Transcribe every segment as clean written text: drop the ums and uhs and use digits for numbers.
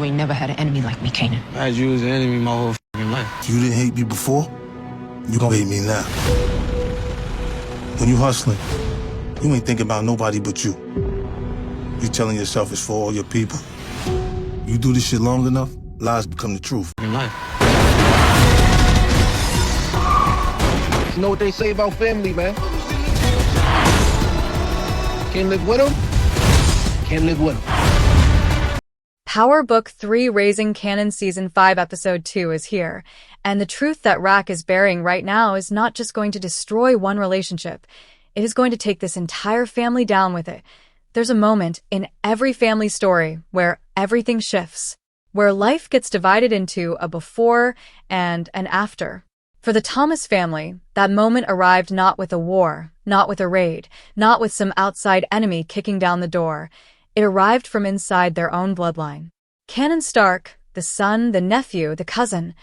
you ain't never had an enemy like me, Kanan. I had you as an enemy my whole fucking life. You didn't hate me before, you gonna hate me now. When you hustling, you ain't thinking about nobody but you. You telling yourself it's for all your people. You do this shit long enough, lies become the truth. In life. You know what they say about family, man? Can't live with them, can't live with them. Power Book 3 Raising Kanan Season 5 Episode 2 is here, and the truth that Rack is bearing right now is not just going to destroy one relationship, it is going to take this entire family down with it. There's a moment in every family story where everything shifts, where life gets divided into a before and an after. For the Thomas family, that moment arrived not with a war, not with a raid, not with some outside enemy kicking down the door. It arrived from inside their own bloodline. Kanan Stark, the son, the nephew, the cousin,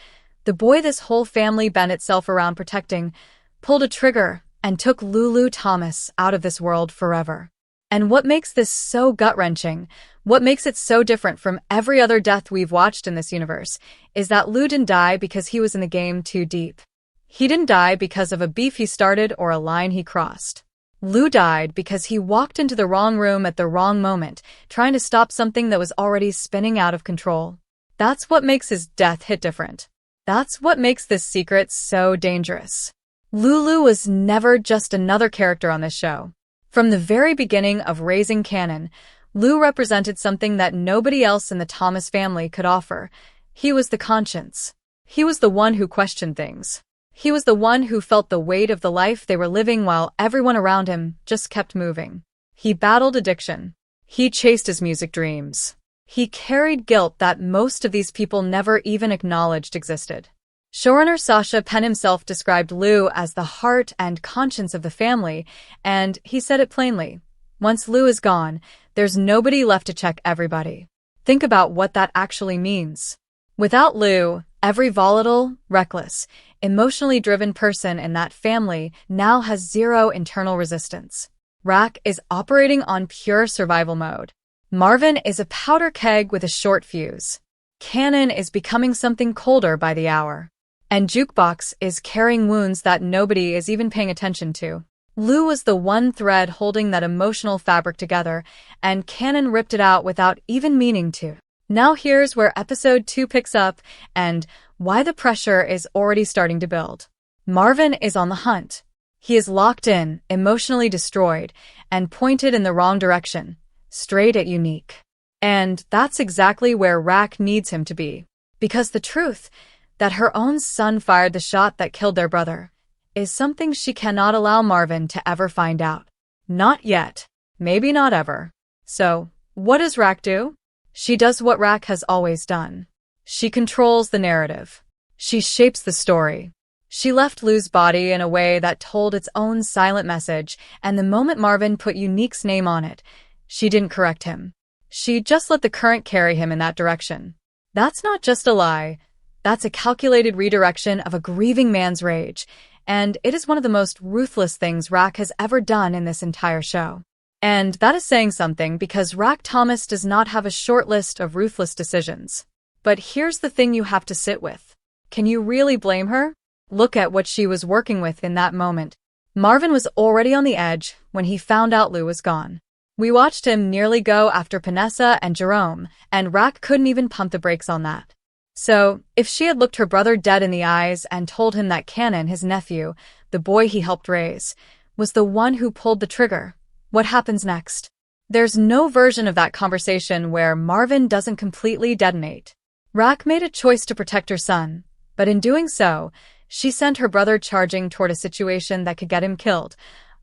the boy this whole family bent itself around protecting, pulled a trigger and took Lulu Thomas out of this world forever. And what makes this so gut-wrenching, what makes it so different from every other death we've watched in this universe, is that Lou didn't die because he was in the game too deep. He didn't die because of a beef he started or a line he crossed. Lou died because he walked into the wrong room at the wrong moment, trying to stop something that was already spinning out of control. That's what makes his death hit different. That's what makes this secret so dangerous. Lulu was never just another character on this show. From the very beginning of Raising Kanan, Lou represented something that nobody else in the Thomas family could offer. He was the conscience. He was the one who questioned things. He was the one who felt the weight of the life they were living while everyone around him just kept moving. He battled addiction. He chased his music dreams. He carried guilt that most of these people never even acknowledged existed. Showrunner Sasha Penn himself described Lou as the heart and conscience of the family, and he said it plainly. Once Lou is gone, there's nobody left to check everybody. Think about what that actually means. Without Lou, every volatile, reckless, emotionally driven person in that family now has zero internal resistance. Rack is operating on pure survival mode. Marvin is a powder keg with a short fuse. Kanan is becoming something colder by the hour. And Jukebox is carrying wounds that nobody is even paying attention to. Lou was the one thread holding that emotional fabric together, and Kanan ripped it out without even meaning to. Now here's where episode 2 picks up, and why the pressure is already starting to build. Marvin is on the hunt. He is locked in, emotionally destroyed, and pointed in the wrong direction, straight at Unique. And that's exactly where Rack needs him to be. Because the truth, that her own son fired the shot that killed their brother, is something she cannot allow Marvin to ever find out. Not yet. Maybe not ever. So, what does Rack do? She does what Rack has always done. She controls the narrative. She shapes the story. She left Lou's body in a way that told its own silent message, and the moment Marvin put Unique's name on it, she didn't correct him. She just let the current carry him in that direction. That's not just a lie. That's a calculated redirection of a grieving man's rage, and it is one of the most ruthless things Rack has ever done in this entire show. And that is saying something because Rack Thomas does not have a short list of ruthless decisions. But here's the thing you have to sit with. Can you really blame her? Look at what she was working with in that moment. Marvin was already on the edge when he found out Lou was gone. We watched him nearly go after Panessa and Jerome, and Rack couldn't even pump the brakes on that. So, if she had looked her brother dead in the eyes and told him that Kanan, his nephew, the boy he helped raise, was the one who pulled the trigger, what happens next? There's no version of that conversation where Marvin doesn't completely detonate. Rack made a choice to protect her son, but in doing so, she sent her brother charging toward a situation that could get him killed,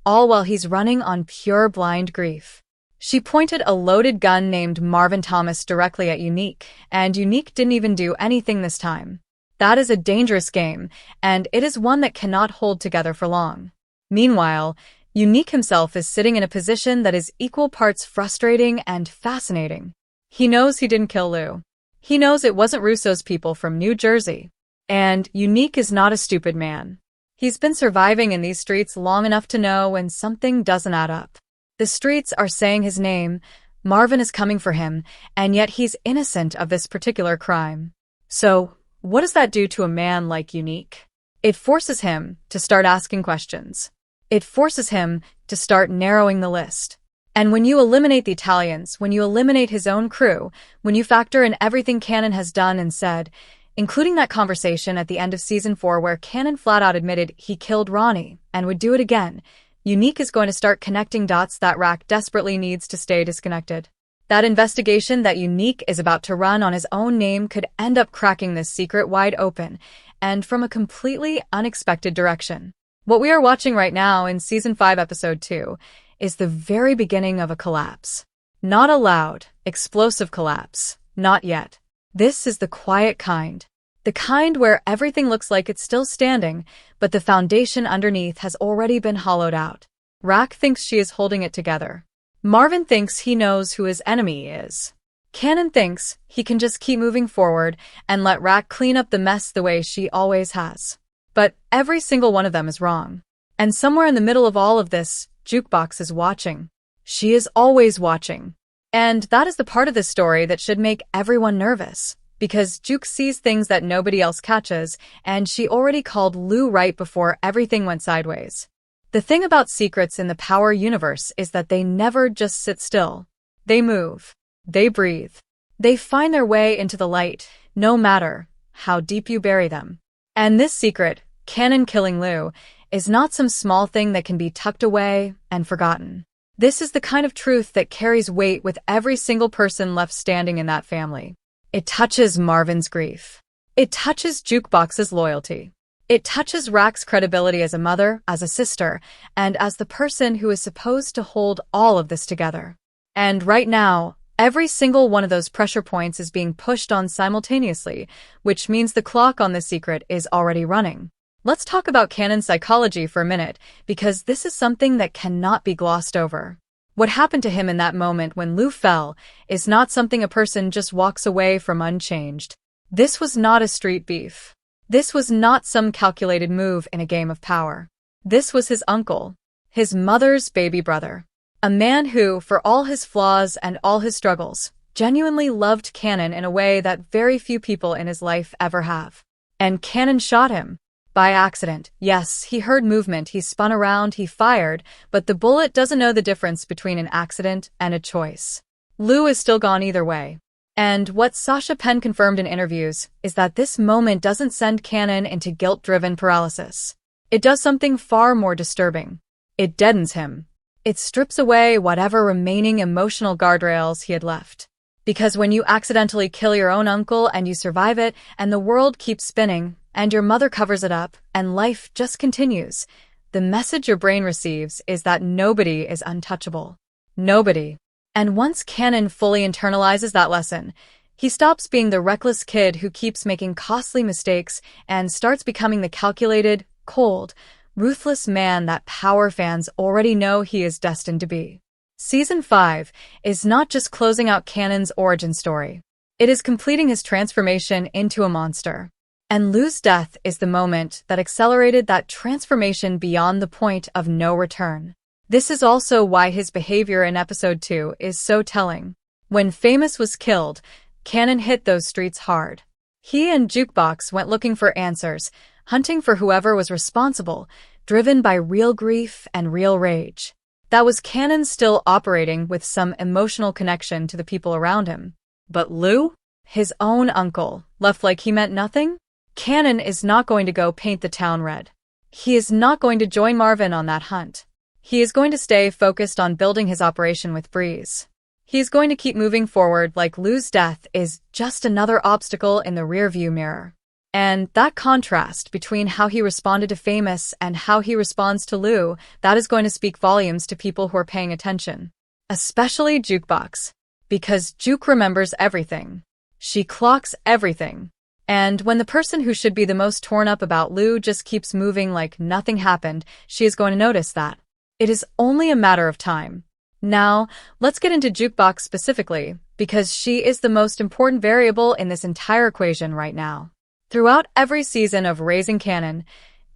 all while he's running on pure blind grief. She pointed a loaded gun named Marvin Thomas directly at Unique, and Unique didn't even do anything this time. That is a dangerous game, and it is one that cannot hold together for long. Meanwhile, Unique himself is sitting in a position that is equal parts frustrating and fascinating. He knows he didn't kill Lou. He knows it wasn't Russo's people from New Jersey. And Unique is not a stupid man. He's been surviving in these streets long enough to know when something doesn't add up. The streets are saying his name, Marvin is coming for him, and yet he's innocent of this particular crime. So, what does that do to a man like Unique? It forces him to start asking questions. It forces him to start narrowing the list. And when you eliminate the Italians, when you eliminate his own crew, when you factor in everything Kanan has done and said, including that conversation at the end of season 4 where Kanan flat out admitted he killed Ronnie and would do it again, Unique is going to start connecting dots that Rack desperately needs to stay disconnected. That investigation that Unique is about to run on his own name could end up cracking this secret wide open, and from a completely unexpected direction. What we are watching right now in Season 5, Episode 2 is the very beginning of a collapse. Not a loud, explosive collapse. Not yet. This is the quiet kind. The kind where everything looks like it's still standing, but the foundation underneath has already been hollowed out. Rack thinks she is holding it together. Marvin thinks he knows who his enemy is. Kanan thinks he can just keep moving forward and let Rack clean up the mess the way she always has. But every single one of them is wrong. And somewhere in the middle of all of this, Jukebox is watching. She is always watching. And that is the part of the story that should make everyone nervous. Because Juke sees things that nobody else catches, and she already called Lou right before everything went sideways. The thing about secrets in the Power universe is that they never just sit still. They move. They breathe. They find their way into the light, no matter how deep you bury them. And this secret, Kanan killing Lou, is not some small thing that can be tucked away and forgotten. This is the kind of truth that carries weight with every single person left standing in that family. It touches Marvin's grief. It touches Jukebox's loyalty. It touches Rack's credibility as a mother, as a sister, and as the person who is supposed to hold all of this together. And right now, every single one of those pressure points is being pushed on simultaneously, which means the clock on this secret is already running. Let's talk about Kanan's psychology for a minute, because this is something that cannot be glossed over. What happened to him in that moment when Lou fell is not something a person just walks away from unchanged. This was not a street beef. This was not some calculated move in a game of power. This was his uncle, his mother's baby brother. A man who, for all his flaws and all his struggles, genuinely loved Kanan in a way that very few people in his life ever have. And Kanan shot him. By accident. Yes, he heard movement, he spun around, he fired, but the bullet doesn't know the difference between an accident and a choice. Lou is still gone either way. And what Sasha Penn confirmed in interviews is that this moment doesn't send Kanan into guilt-driven paralysis. It does something far more disturbing. It deadens him. It strips away whatever remaining emotional guardrails he had left. Because when you accidentally kill your own uncle and you survive it, and the world keeps spinning, and your mother covers it up, and life just continues, the message your brain receives is that nobody is untouchable. Nobody. And once Kanan fully internalizes that lesson, he stops being the reckless kid who keeps making costly mistakes and starts becoming the calculated, cold, ruthless man that Power fans already know he is destined to be. Season 5 is not just closing out Kanan's origin story. It is completing his transformation into a monster. And Lou's death is the moment that accelerated that transformation beyond the point of no return. This is also why his behavior in Episode 2 is so telling. When Famous was killed, Kanan hit those streets hard. He and Jukebox went looking for answers, hunting for whoever was responsible, driven by real grief and real rage. That was Kanan still operating with some emotional connection to the people around him. But Lou? His own uncle, left like he meant nothing? Kanan is not going to go paint the town red. He is not going to join Marvin on that hunt. He is going to stay focused on building his operation with Breeze. He is going to keep moving forward like Lou's death is just another obstacle in the rearview mirror. And that contrast between how he responded to Famous and how he responds to Lou, that is going to speak volumes to people who are paying attention. Especially Jukebox. Because Juke remembers everything. She clocks everything. And when the person who should be the most torn up about Lou just keeps moving like nothing happened, she is going to notice that. It is only a matter of time. Now, let's get into Jukebox specifically, because she is the most important variable in this entire equation right now. Throughout every season of Raising Kanan,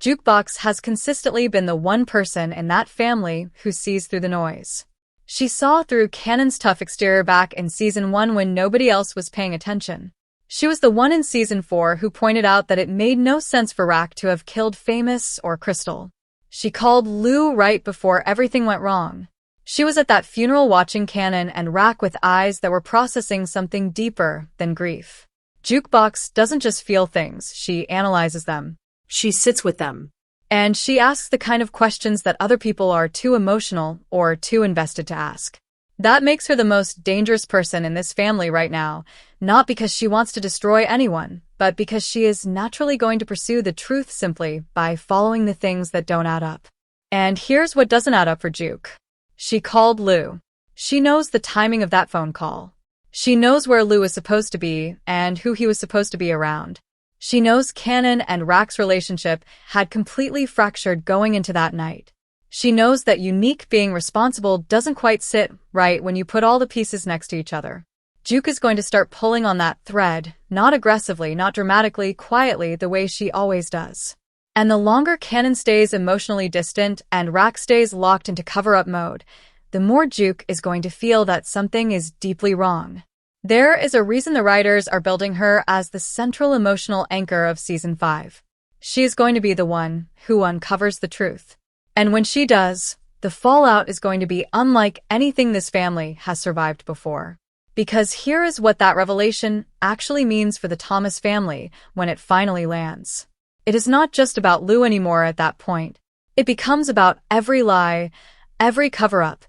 Jukebox has consistently been the one person in that family who sees through the noise. She saw through Kanan's tough exterior back in Season 1 when nobody else was paying attention. She was the one in Season 4 who pointed out that it made no sense for Rack to have killed Famous or Crystal. She called Lou right before everything went wrong. She was at that funeral watching Kanan and Rack with eyes that were processing something deeper than grief. Jukebox doesn't just feel things, she analyzes them. She sits with them. And she asks the kind of questions that other people are too emotional or too invested to ask. That makes her the most dangerous person in this family right now, not because she wants to destroy anyone, but because she is naturally going to pursue the truth simply by following the things that don't add up. And here's what doesn't add up for Juke. She called Lou. She knows the timing of that phone call. She knows where Lou is supposed to be and who he was supposed to be around. She knows Kanan and Rack's relationship had completely fractured going into that night. She knows that unique being responsible doesn't quite sit right when you put all the pieces next to each other. Juke is going to start pulling on that thread, not aggressively, not dramatically, quietly, the way she always does. And the longer Kanan stays emotionally distant and Rack stays locked into cover-up mode, the more Juke is going to feel that something is deeply wrong. There is a reason the writers are building her as the central emotional anchor of Season 5. She is going to be the one who uncovers the truth. And when she does, the fallout is going to be unlike anything this family has survived before. Because here is what that revelation actually means for the Thomas family when it finally lands. It is not just about Lou anymore at that point. It becomes about every lie, every cover-up,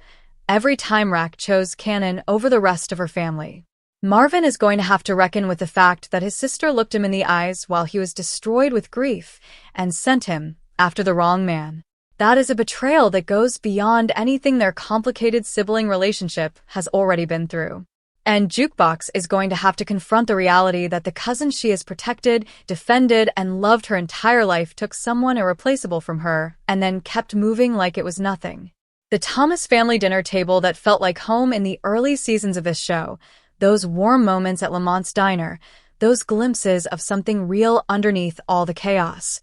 every time Rack chose Kanan over the rest of her family. Marvin is going to have to reckon with the fact that his sister looked him in the eyes while he was destroyed with grief and sent him after the wrong man. That is a betrayal that goes beyond anything their complicated sibling relationship has already been through. And Jukebox is going to have to confront the reality that the cousin she has protected, defended, and loved her entire life took someone irreplaceable from her and then kept moving like it was nothing. The Thomas family dinner table that felt like home in the early seasons of this show, those warm moments at Lamont's diner, those glimpses of something real underneath all the chaos.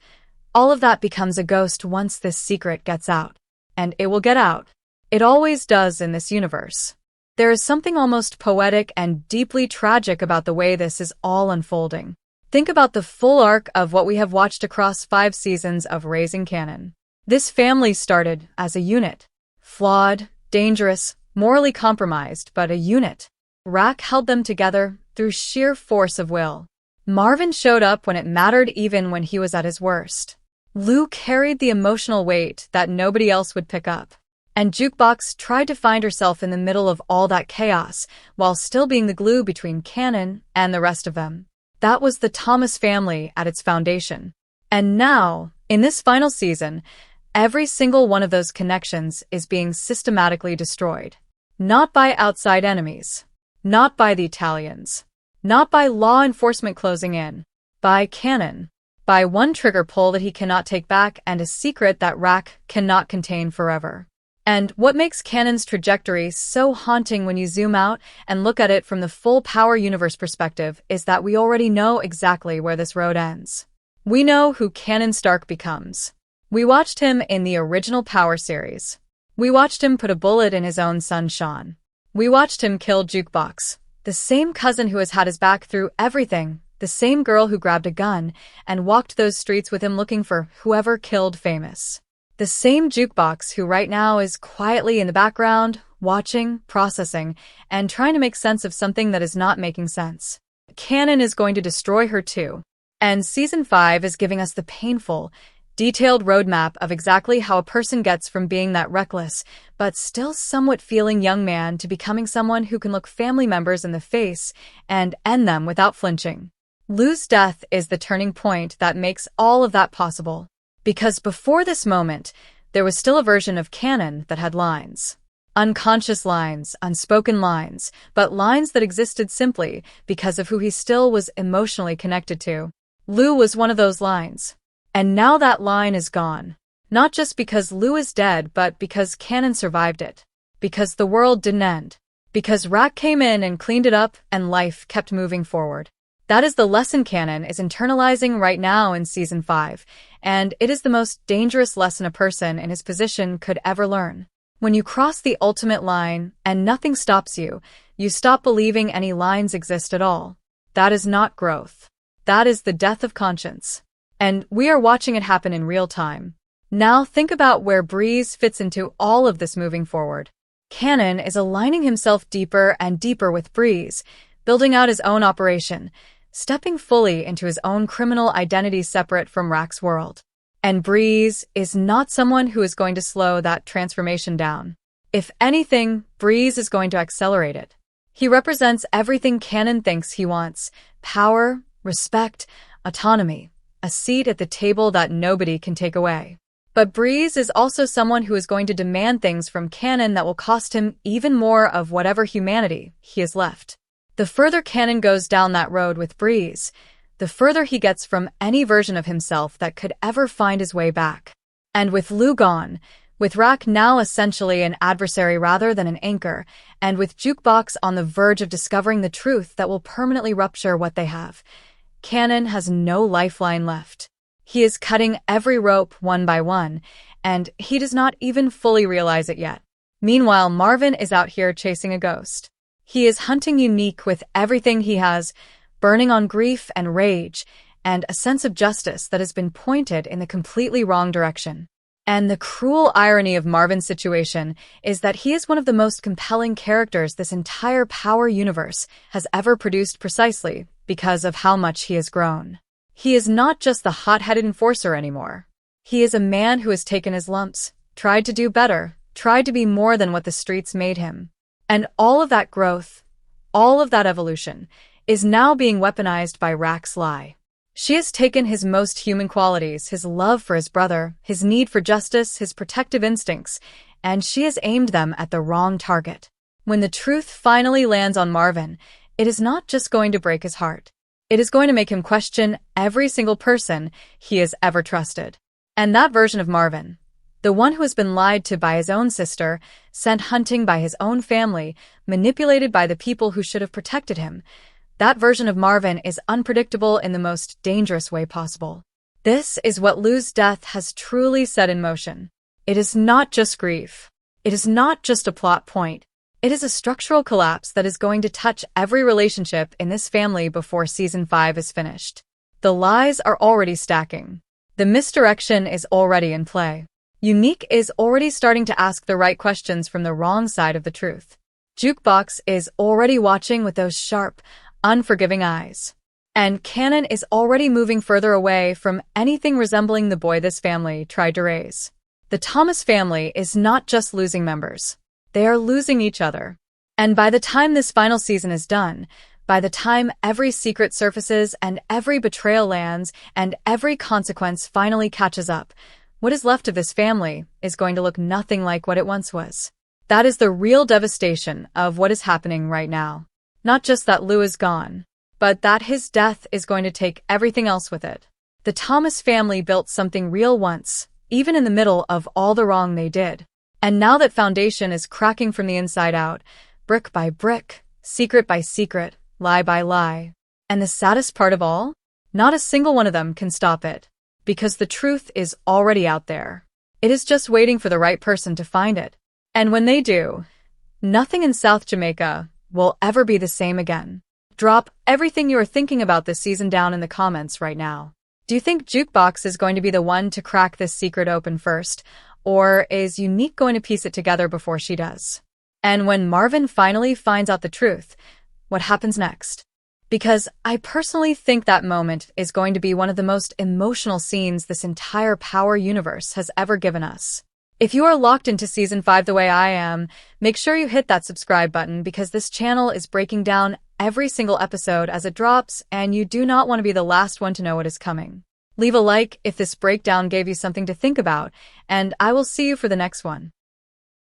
All of that becomes a ghost once this secret gets out. And it will get out. It always does in this universe. There is something almost poetic and deeply tragic about the way this is all unfolding. Think about the full arc of what we have watched across 5 seasons of Raising Kanan. This family started as a unit. Flawed, dangerous, morally compromised, but a unit. Rack held them together through sheer force of will. Marvin showed up when it mattered even when he was at his worst. Lou carried the emotional weight that nobody else would pick up. And Jukebox tried to find herself in the middle of all that chaos while still being the glue between Kanan and the rest of them. That was the Thomas family at its foundation. And now, in this final season, every single one of those connections is being systematically destroyed. Not by outside enemies. Not by the Italians. Not by law enforcement closing in. By Kanan. By one trigger pull that he cannot take back and a secret that Rack cannot contain forever. And what makes Kanan's trajectory so haunting when you zoom out and look at it from the full Power Universe perspective is that we already know exactly where this road ends. We know who Kanan Stark becomes. We watched him in the original Power series. We watched him put a bullet in his own son Sean. We watched him kill Jukebox, the same cousin who has had his back through everything, the same girl who grabbed a gun and walked those streets with him looking for whoever killed Famous. The same Jukebox who right now is quietly in the background, watching, processing, and trying to make sense of something that is not making sense. Kanan is going to destroy her too. And Season 5 is giving us the painful, detailed roadmap of exactly how a person gets from being that reckless, but still somewhat feeling young man to becoming someone who can look family members in the face and end them without flinching. Lou's death is the turning point that makes all of that possible. Because before this moment, there was still a version of Kanan that had lines. Unconscious lines, unspoken lines, but lines that existed simply because of who he still was emotionally connected to. Lou was one of those lines. And now that line is gone. Not just because Lou is dead, but because Kanan survived it. Because the world didn't end. Because Rack came in and cleaned it up and life kept moving forward. That is the lesson Kanan is internalizing right now in Season 5, and it is the most dangerous lesson a person in his position could ever learn. When you cross the ultimate line and nothing stops you, you stop believing any lines exist at all. That is not growth. That is the death of conscience. And we are watching it happen in real time. Now think about where Breeze fits into all of this moving forward. Kanan is aligning himself deeper and deeper with Breeze, building out his own operation, stepping fully into his own criminal identity separate from Rack's world. And Breeze is not someone who is going to slow that transformation down. If anything, Breeze is going to accelerate it. He represents everything Kanan thinks he wants: power, respect, autonomy, a seat at the table that nobody can take away. But Breeze is also someone who is going to demand things from Kanan that will cost him even more of whatever humanity he has left. The further Kanan goes down that road with Breeze, the further he gets from any version of himself that could ever find his way back. And with Lou gone, with Rack now essentially an adversary rather than an anchor, and with Jukebox on the verge of discovering the truth that will permanently rupture what they have, Kanan has no lifeline left. He is cutting every rope one by one, and he does not even fully realize it yet. Meanwhile, Marvin is out here chasing a ghost. He is hunting Unique with everything he has, burning on grief and rage, and a sense of justice that has been pointed in the completely wrong direction. And the cruel irony of Marvin's situation is that he is one of the most compelling characters this entire Power universe has ever produced precisely because of how much he has grown. He is not just the hot-headed enforcer anymore. He is a man who has taken his lumps, tried to do better, tried to be more than what the streets made him. And all of that growth, all of that evolution, is now being weaponized by Rack's lie. She has taken his most human qualities, his love for his brother, his need for justice, his protective instincts, and she has aimed them at the wrong target. When the truth finally lands on Marvin, it is not just going to break his heart. It is going to make him question every single person he has ever trusted. And that version of Marvin, the one who has been lied to by his own sister, sent hunting by his own family, manipulated by the people who should have protected him, that version of Marvin is unpredictable in the most dangerous way possible. This is what Lou's death has truly set in motion. It is not just grief. It is not just a plot point. It is a structural collapse that is going to touch every relationship in this family before Season 5 is finished. The lies are already stacking. The misdirection is already in play. Unique is already starting to ask the right questions from the wrong side of the truth. Jukebox is already watching with those sharp, unforgiving eyes. And Kanan is already moving further away from anything resembling the boy this family tried to raise. The Thomas family is not just losing members. They are losing each other. And by the time this final season is done, by the time every secret surfaces and every betrayal lands and every consequence finally catches up, what is left of this family is going to look nothing like what it once was. That is the real devastation of what is happening right now. Not just that Lou is gone, but that his death is going to take everything else with it. The Thomas family built something real once, even in the middle of all the wrong they did. And now that foundation is cracking from the inside out, brick by brick, secret by secret, lie by lie. And the saddest part of all? Not a single one of them can stop it. Because the truth is already out there. It is just waiting for the right person to find it. And when they do, nothing in South Jamaica will ever be the same again. Drop everything you are thinking about this season down in the comments right now. Do you think Jukebox is going to be the one to crack this secret open first, or is Unique going to piece it together before she does? And when Marvin finally finds out the truth, what happens next? Because I personally think that moment is going to be one of the most emotional scenes this entire Power universe has ever given us. If you are locked into Season 5 the way I am, make sure you hit that subscribe button because this channel is breaking down every single episode as it drops, and you do not want to be the last one to know what is coming. Leave a like if this breakdown gave you something to think about, and I will see you for the next one.